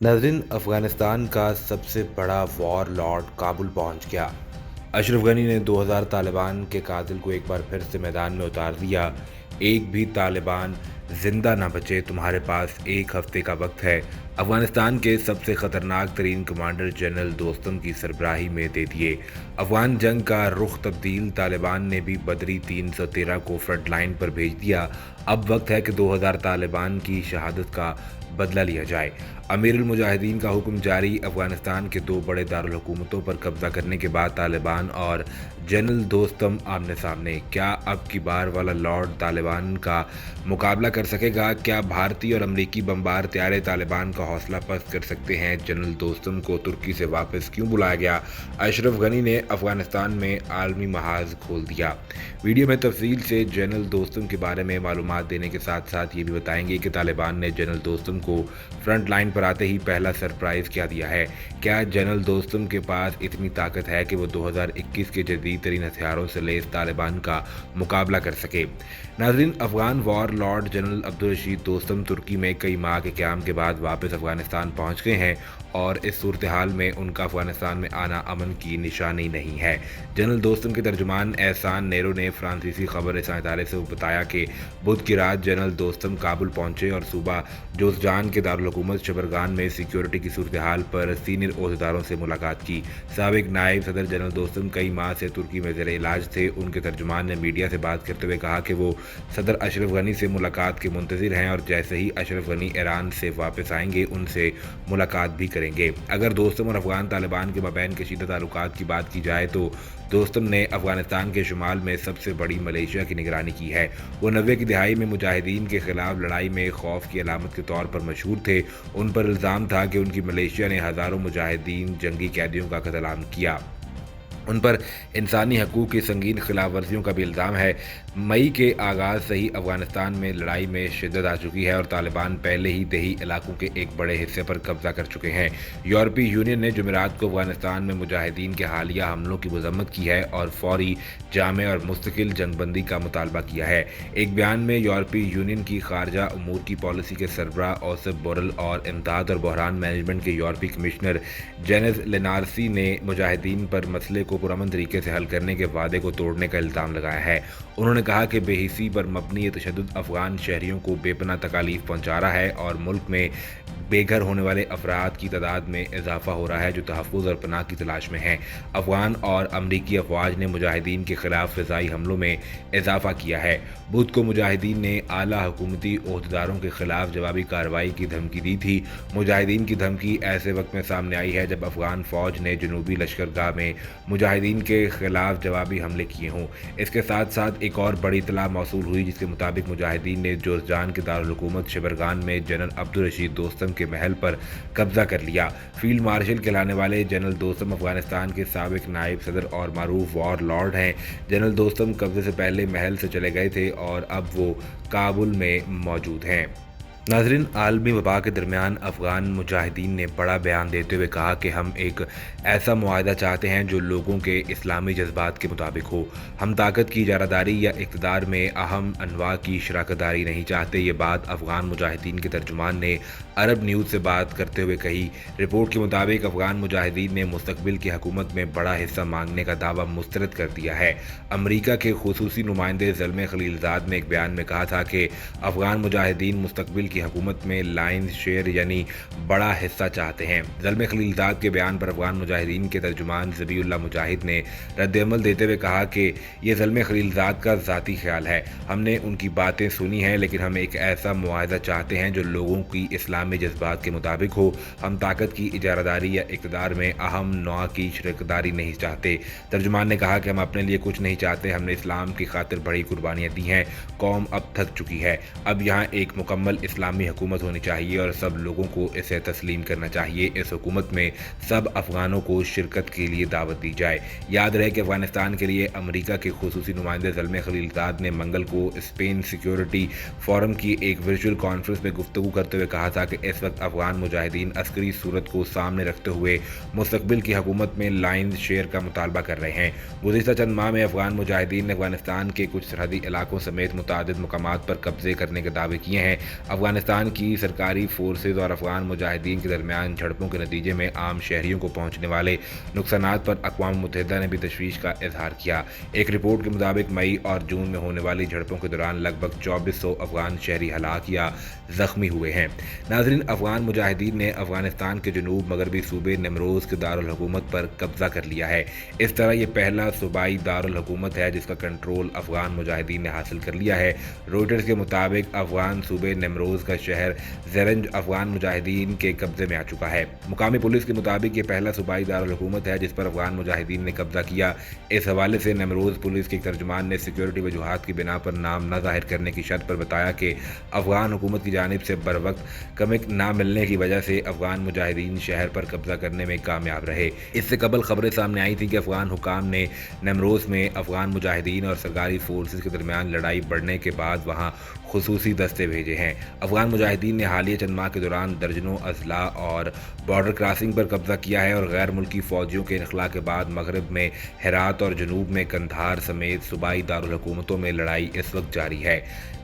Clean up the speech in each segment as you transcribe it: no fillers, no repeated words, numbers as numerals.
नाज़रीन, अफ़गानिस्तान का सबसे बड़ा वॉर लॉर्ड काबुल पहुंच गया। अशरफ गनी ने 2000 तालिबान के कातिल को एक बार फिर से मैदान में उतार दिया। एक भी तालिबान जिंदा न बचे, तुम्हारे पास एक हफ्ते का वक्त है। अफगानिस्तान के सबसे खतरनाक तरीन कमांडर जनरल दोस्तम की सरबराही में दे दिए। अफगान जंग का रुख तब्दील, तालिबान ने भी बदरी 313 को फ्रंट लाइन पर भेज दिया। अब वक्त है कि 2000 तालिबान की शहादत का बदला लिया जाए। अमीरुल मुजाहिदीन का हुक्म जारी। अफगानिस्तान के दो बड़े दारुल हुकूमतों पर कब्जा करने के बाद तालिबान और जनरल दोस्तम आमने सामने। क्या अब की बार वाला लॉर्ड तालिबान का मुकाबला कर सकेगा? क्या भारतीय और अमरीकी बमबार त्यारे तालिबान का हौसला पस्त कर सकते हैं? जनरल दोस्तम को तुर्की से वापस क्यों बुलाया गया? अशरफ गनी ने अफगानिस्तान में आलमी महाज खोल दिया। वीडियो में तफसील से जनरल दोस्तम के बारे में मालूमात देने के साथ साथ ये भी बताएंगे कि तालिबान ने जनरल दोस्तम को फ्रंट लाइन पर आते ही पहला सरप्राइज़ क्या दिया है। क्या जनरल दोस्तम के पास इतनी ताकत है कि वो 2021 के जदीद तरीन हथियारों से लैस तालिबान का मुकाबला कर सके? नाज़रीन, Afghan warlord general Abdul Rashid Dostum तुर्की में कई माह के क़याम के बाद वापस अफगानिस्तान पहुंच गए हैं और इस सूरत हाल में उनका अफगानिस्तान में आना अमन की निशानी नहीं है। जनरल दोस्तम के तर्जुमान एहसान नेरो ने फ्रांसीसी खबर रसां इदारे से बताया कि बुध की रात जनरल दोस्तम काबुल पहुंचे और सूबा जोज़जान के दारुल हुकूमत शबरगान में सिक्योरिटी की सूरत हाल पर सीनियर ओहदेदारों से मुलाकात की। साबिक नायब सदर जनरल दोस्तम कई माह से तुर्की में ज़ेर इलाज थे। उनके तर्जुमान ने मीडिया से बात करते हुए कहा कि वो सदर अशरफ गनी से मुलाकात के मुंतज़िर हैं और जैसे ही अशरफ गनी ईरान से वापस आएंगे उनसे मुलाकात भी करेंगे। अगर दोस्तम और अफगान तालिबान के मबैन कशीदा ताल्लुकात की बात की जाए तो दोस्तम ने अफगानिस्तान के शुमाल में सबसे बड़ी मलेशिया की निगरानी की है। वो 90 की दिहाई में मुजाहिदीन के खिलाफ लड़ाई में खौफ की अलामत के तौर पर मशहूर थे। उन पर इल्ज़ाम था कि उनकी मलेशिया ने हज़ारों मुजाहिदीन जंगी कैदियों का कत्ल किया। उन पर इंसानी हकूक़ की संगीन खिलाफ वर्जियों का भी इल्ज़ाम है। मई के आगाज़ से ही अफगानिस्तान में लड़ाई में शिद्दत आ चुकी है और तालिबान पहले ही देही इलाकों के एक बड़े हिस्से पर कब्जा कर चुके हैं। यूरोपीय यूनियन ने जुमेरात को अफगानिस्तान में मुजाहिदीन के हालिया हमलों की मज़म्मत की है और फौरी, जामे और मुस्तकिल जंगबंदी का मुतालबा किया है। एक बयान में यूरोपीय यूनियन की खारजा उमूर की पॉलिसी के सरबराह औसफ बोरल और इमदाद और बहरान मैनेजमेंट के यूरोपीय कमिश्नर जेनिस लेनार्सी ने मुजाहिदीन पर मसले को पुरअमन तरीके से हल करने के वादे को तोड़ने का इल्ज़ाम लगाया है। उन्होंने कहा कि बेहिसी पर मबनी ये तशद्दुद अफगान शहरियों को बेपनाह तकालीफ पहुँचा रहा है और मुल्क में बेघर होने वाले अफराद की तादाद में इजाफा हो रहा है जो तहफ़्फ़ुज़ और पनाह की तलाश में हैं। अफगान और अमरीकी अफवाज ने मुजाहिदीन के खिलाफ फ़िज़ाई हमलों में इजाफा किया है। बुध को मुजाहिदीन ने आला हुकूमती ओहदेदारों के खिलाफ जवाबी कार्रवाई की धमकी दी थी। मुजाहिदीन की धमकी ऐसे वक्त में सामने आई है जब अफगान फ़ौज ने जनूबी लश्करगाह में मुजाहिदीन के खिलाफ जवाबी हमले किए हों। इसके साथ साथ एक और बड़ी इतला मौसूल हुई जिसके मुताबिक मुजाहिदीन ने जोज़जान के दारुल हुकूमत शबरगान में जनरल अब्दुल रशीद दोस्तम के महल पर कब्जा कर लिया। फील्ड मार्शल कहलाने वाले जनरल दोस्तम अफगानिस्तान के साबिक नायब सदर और मारूफ वॉर लॉर्ड हैं। जनरल दोस्तम कब्जे से पहले महल से चले गए थे और अब वो काबुल में मौजूद हैं। नाज़रीन, आलमी वबा के दरमियान अफ़गान मुजाहिदीन ने बड़ा बयान देते हुए कहा कि हम एक ऐसा मुआहदा चाहते हैं जो लोगों के इस्लामी जज्बात के मुताबिक हो। हम ताकत की इजारादारी या इक़्तिदार में अहम अनवा की शराकतदारी नहीं चाहते। ये बात अफ़गान मुजाहिदीन के तर्जुमान ने अरब न्यूज़ से बात करते हुए कही। रिपोर्ट के मुताबिक अफ़गान मुजाहिदीन ने मुस्तक़बिल की हुकूमत में बड़ा हिस्सा मांगने का दावा मुस्तरद कर दिया है। अमरीका के खुसूसी नुमाइंदे ज़ल्मे खलीलज़ाद ने एक बयान में कहा था कि अफ़गान मुजाहिदीन मुस्तक़बिल की हुकूमत में लाइन्स शेयर यानी बड़ा हिस्सा चाहते हैं। ज़ल्मे खलीलज़ाद के बयान पर अफ़गान मुजाहिदीन के तर्जुमान ज़बीउल्लाह मुजाहिद ने रद्द-ए-अमल देते हुए कहा कि यह ज़ल्मे खलीलज़ाद का ज़ाती ख्याल है। हमने उनकी बातें सुनी हैं लेकिन हम एक ऐसा मुआहदा चाहते हैं जो लोगों की इस्लामी जज्बात के मुताबिक हो। हम ताकत की इजारादारी या इक़्तिदार में अहम नौआ की शराकतदारी नहीं चाहते। तर्जुमान ने कहा कि हम अपने लिए कुछ नहीं चाहते। हमने इस्लाम की खातिर बड़ी कुर्बानियाँ दी हैं। कौम अब थक चुकी है। अब यहाँ एक मुकम्मल इस्लामी हुकूमत होनी चाहिए और सब लोगों को इसे तस्लीम करना चाहिए। इस हुकूमत में सब अफगानों को शिरकत के लिए दावत दी जाए। याद रहे कि अफगानिस्तान के लिए अमरीका के खुसूसी नुमाइंदे ज़ल्मे खलीलज़ाद ने मंगल को स्पेन सिक्योरिटी फोरम की एक वर्चुअल कॉन्फ्रेंस में गुफ्तगू करते हुए कहा था कि इस वक्त अफगान मुजाहिदीन अस्करी सूरत को सामने रखते हुए मुस्तक़बिल की हुकूमत में लाइन शेयर का मुतालबा कर रहे हैं। गुज़िश्ता चंद माह में अफगान मुजाहिदीन ने अफगानिस्तान के कुछ सरहदी इलाकों समेत मुतादिद मकामात पर कब्जे करने के दावे किए हैं। अफगान अफगानिस्तान की सरकारी फोर्सेज और अफगान मुजाहिदीन के दरमियान झड़पों के नतीजे में आम शहरियों को पहुंचने वाले नुकसानात पर अक़वाम मुत्तहिदा ने भी तशवीश का इजहार किया। एक रिपोर्ट के मुताबिक मई और जून में होने वाली झड़पों के दौरान लगभग 2400 अफगान शहरी हलाक या जख्मी हुए हैं। नाज़रीन, अफगान मुजाहिदीन ने अफगानिस्तान के जनूब मगरबी सूबे निमरोज़ के दारुल हुकूमत पर कब्जा कर लिया है। इस तरह ये पहला सूबाई दारुल हुकूमत है जिसका कंट्रोल अफगान मुजाहिदीन ने हासिल कर लिया है। रॉयटर्स के मुताबिक अफगान सूबे निमरोज़ का शहर ज़रंज अफगान मुजाहिदीन के कब्जे में आ चुका है। मुकामी पुलिस के मुताबिक ये पहला सूबाई दारुल हुकूमत है जिस पर अफगान मुजाहिदीन ने कब्जा किया। इस हवाले से निमरोज़ पुलिस के तर्जुमान ने सिक्योरिटी वजूहात की बिना पर नाम न ज़ाहिर करने की शर्त पर बताया कि अफगान हुकूमत की जानिब से बर वक्त कमिक ना मिलने की वजह से अफगान मुजाहिदीन शहर पर कब्जा करने में कामयाब रहे। इससे कबल खबरें सामने आई थी कि अफगान हुकाम ने निमरोज़ में अफगान मुजाहिदीन और सरकारी फोर्सेस के दरमियान लड़ाई बढ़ने के बाद वहाँ खुसूसी दस्ते भेजे हैं। अफगान मुजाहिदीन ने हालिया चंद माह के दौरान दर्जनों अजला और बॉर्डर क्रॉसिंग पर कब्जा किया है और गैर मुल्की फौजियों के इनखला के बाद मगरब में हेरात और जनूब में कंधार समेत सूबाई दारुल हुकूमतों में लड़ाई इस वक्त जारी है।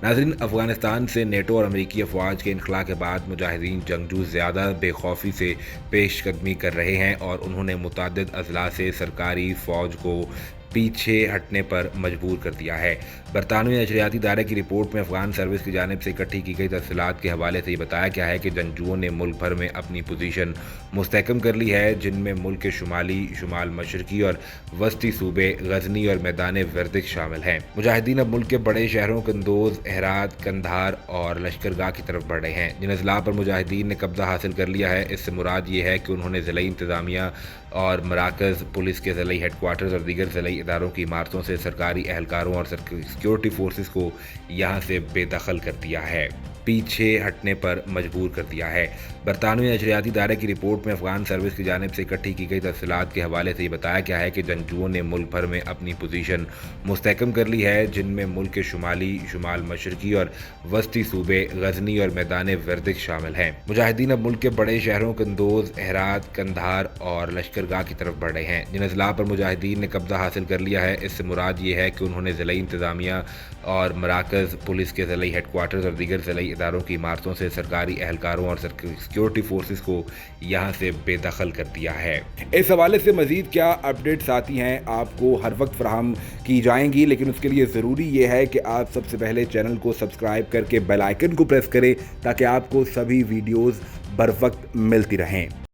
नाज़रीन, अफगानिस्तान से नेटो और अमरीकी अफवाज के इनखला के बाद मुजाहिदीन जंगजू ज़्यादा बेखौफी से पेशकदमी कर रहे हैं और उन्होंने मुतअद्दिद अजला से सरकारी फ़ौज को पीछे हटने पर मजबूर कर दिया है। बरतानवी नशरियाती इदारे की रिपोर्ट में अफगान सर्विस की जानिब से इकट्ठी की गई तफसीलात के हवाले से ये बताया गया है कि जंगजुओं ने मुल्क भर में अपनी पोजीशन मुस्तहकम कर ली है, जिनमें मुल्क के शुमाली, शुमाल मशरकी और वस्ती सूबे गजनी और मैदान वर्दिश शामिल हैं। मुजाहिदीन अब मुल्क के बड़े शहरों कंदोज, हेरात, कंधार और लश्करगाह की तरफ बढ़ रहे हैं। जिन अजला पर मुजाहिदीन ने कब्जा हासिल कर लिया है, इससे मुराद ये है कि उन्होंने ज़िलाई इंतज़ामिया और मराकज़, पुलिस के ज़िलाई हेडक्वार्टर्स और दीगर ज़िलाई इदारों की इमारतों से सरकारी एहलकारों और सिक्योरिटी फोर्सेस को यहाँ से बेदखल कर दिया है, पीछे हटने पर मजबूर कर दिया है। बरतानवी नशरियाती इदारे की रिपोर्ट में अफगान सर्विस की जानिब से इकट्ठी की गई तफसीलात के हवाले से ये बताया गया है कि जंगजुओं ने मुल्क भर में अपनी पोजीशन मुस्तहकम कर ली है, जिनमें मुल्क के शुमाली, शुमाल मशरकी और वस्ती सूबे गजनी और मैदान वर्दिश शामिल हैं। मुजाहिदीन अब मुल्क के बड़े शहरों कंदोज, हेरात, कंधार और लश्करगाह की तरफ बढ़ रहे हैं। जिन अजला पर मुजाहिदीन ने कब्जा हासिल कर लिया है, इससे मुराद ये है कि उन्होंने ज़िलाई इंतज़ामिया और मराकज़, पुलिस के ज़िलाई हेडक्वार्टर्स और दीगर ज़िलाई इदारों की इमारतों से सरकारी एहलकारों और सिक्योरिटी फोर्सेस को यहाँ से बेदखल कर दिया है। इस हवाले से मज़ीद क्या अपडेट्स आती हैं आपको हर वक्त फराहम की जाएंगी, लेकिन उसके लिए ज़रूरी ये है कि आप सबसे पहले चैनल को सब्सक्राइब करके बेल आइकन को प्रेस करें ताकि आपको सभी वीडियोज़ बर वक्त मिलती रहें।